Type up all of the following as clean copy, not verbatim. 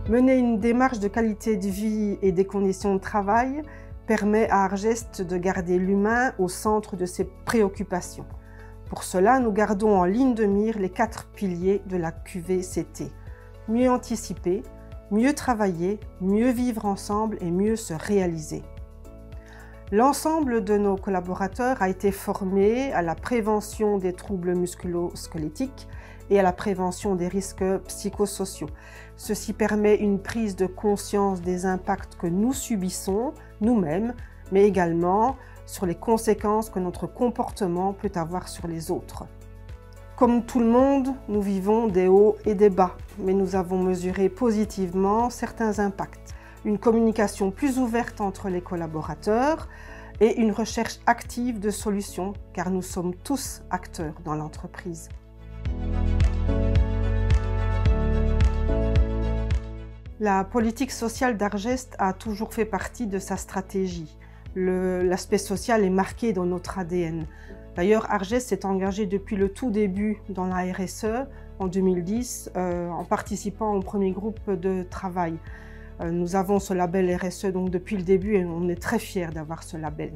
Mener une démarche de qualité de vie et des conditions de travail permet à Argest de garder l'humain au centre de ses préoccupations. Pour cela, nous gardons en ligne de mire les 4 piliers de la QVCT. Mieux anticiper, mieux travailler, mieux vivre ensemble et mieux se réaliser. L'ensemble de nos collaborateurs a été formé à la prévention des troubles musculo-squelettiques et à la prévention des risques psychosociaux. Ceci permet une prise de conscience des impacts que nous subissons nous-mêmes, mais également sur les conséquences que notre comportement peut avoir sur les autres. Comme tout le monde, nous vivons des hauts et des bas, mais nous avons mesuré positivement certains impacts. Une communication plus ouverte entre les collaborateurs et une recherche active de solutions, car nous sommes tous acteurs dans l'entreprise. La politique sociale d'Argest a toujours fait partie de sa stratégie. L'aspect social est marqué dans notre ADN. D'ailleurs, Argest s'est engagé depuis le tout début dans la RSE en 2010 en participant au premier groupe de travail. Nous avons ce label RSE donc depuis le début et on est très fiers d'avoir ce label.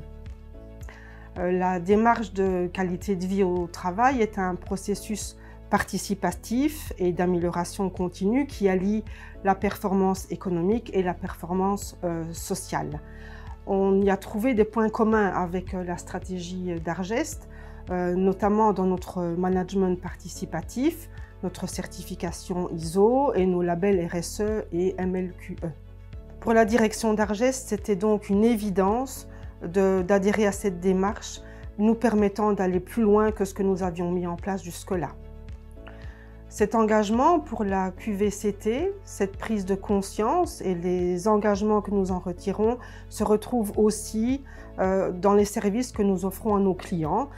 La démarche de qualité de vie au travail est un processus participatif et d'amélioration continue qui allie la performance économique et la performance sociale. On y a trouvé des points communs avec la stratégie d'Argest, notamment dans notre management participatif, notre certification ISO et nos labels RSE et MLQE. Pour la direction d'Argest, c'était donc une évidence d'adhérer à cette démarche, nous permettant d'aller plus loin que ce que nous avions mis en place jusque-là. Cet engagement pour la QVCT, cette prise de conscience et les engagements que nous en retirons se retrouvent aussi dans les services que nous offrons à nos clients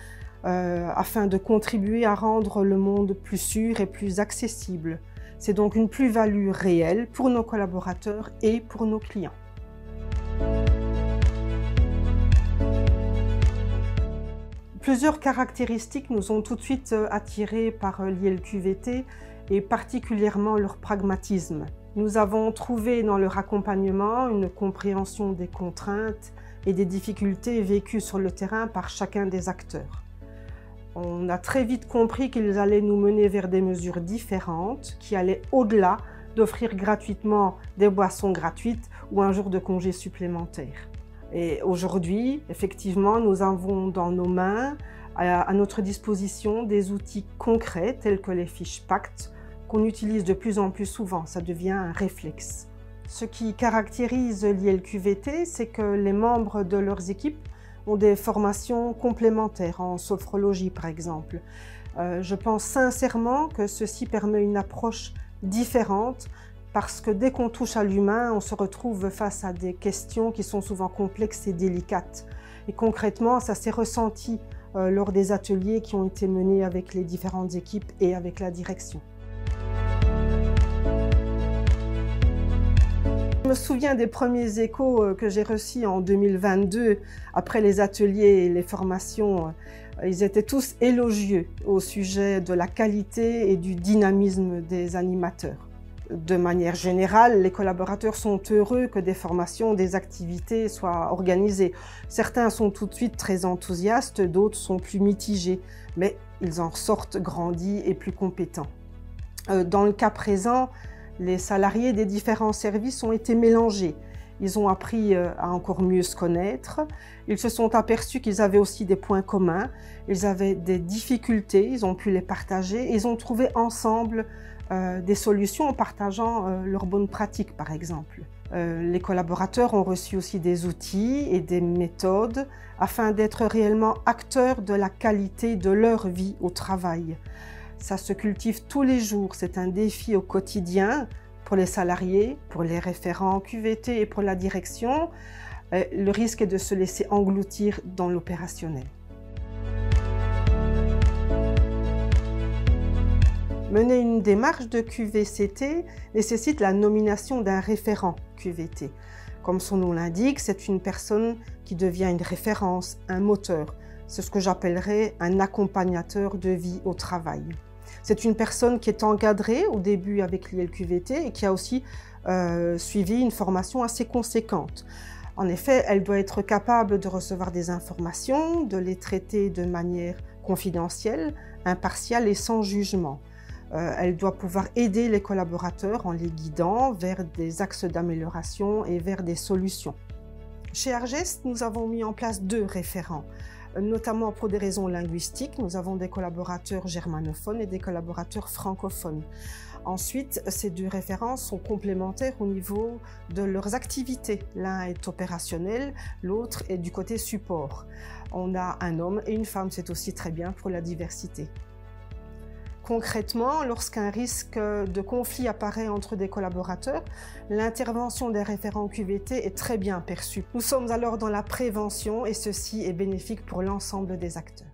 afin de contribuer à rendre le monde plus sûr et plus accessible. C'est donc une plus-value réelle pour nos collaborateurs et pour nos clients. Plusieurs caractéristiques nous ont tout de suite attirés par l'ILQVT et particulièrement leur pragmatisme. Nous avons trouvé dans leur accompagnement une compréhension des contraintes et des difficultés vécues sur le terrain par chacun des acteurs. On a très vite compris qu'ils allaient nous mener vers des mesures différentes qui allaient au-delà d'offrir gratuitement des boissons gratuites ou un jour de congé supplémentaire. Et aujourd'hui, effectivement, nous avons dans nos mains, à notre disposition, des outils concrets tels que les fiches PACT qu'on utilise de plus en plus souvent. Ça devient un réflexe. Ce qui caractérise l'ILQVT, c'est que les membres de leurs équipes ont des formations complémentaires en sophrologie, par exemple. Je pense sincèrement que ceci permet une approche différente parce que dès qu'on touche à l'humain, on se retrouve face à des questions qui sont souvent complexes et délicates. Et concrètement, ça s'est ressenti lors des ateliers qui ont été menés avec les différentes équipes et avec la direction. Je me souviens des premiers échos que j'ai reçus en 2022 après les ateliers et les formations. Ils étaient tous élogieux au sujet de la qualité et du dynamisme des animateurs. De manière générale, les collaborateurs sont heureux que des formations, des activités soient organisées. Certains sont tout de suite très enthousiastes, d'autres sont plus mitigés, mais ils en sortent grandis et plus compétents. Dans le cas présent, les salariés des différents services ont été mélangés. Ils ont appris à encore mieux se connaître. Ils se sont aperçus qu'ils avaient aussi des points communs. Ils avaient des difficultés, ils ont pu les partager. Et ils ont trouvé ensemble des solutions en partageant leurs bonnes pratiques, par exemple. Les collaborateurs ont reçu aussi des outils et des méthodes afin d'être réellement acteurs de la qualité de leur vie au travail. Ça se cultive tous les jours, c'est un défi au quotidien pour les salariés, pour les référents QVT et pour la direction. Le risque est de se laisser engloutir dans l'opérationnel. Mener une démarche de QVCT nécessite la nomination d'un référent QVT. Comme son nom l'indique, c'est une personne qui devient une référence, un moteur. C'est ce que j'appellerais un accompagnateur de vie au travail. C'est une personne qui est encadrée au début avec l'ILQVT et qui a aussi suivi une formation assez conséquente. En effet, elle doit être capable de recevoir des informations, de les traiter de manière confidentielle, impartiale et sans jugement. Elle doit pouvoir aider les collaborateurs en les guidant vers des axes d'amélioration et vers des solutions. Chez Argest, nous avons mis en place 2 référents, notamment pour des raisons linguistiques. Nous avons des collaborateurs germanophones et des collaborateurs francophones. Ensuite, ces 2 référents sont complémentaires au niveau de leurs activités. L'un est opérationnel, l'autre est du côté support. On a un homme et une femme, c'est aussi très bien pour la diversité. Concrètement, lorsqu'un risque de conflit apparaît entre des collaborateurs, l'intervention des référents QVT est très bien perçue. Nous sommes alors dans la prévention et ceci est bénéfique pour l'ensemble des acteurs.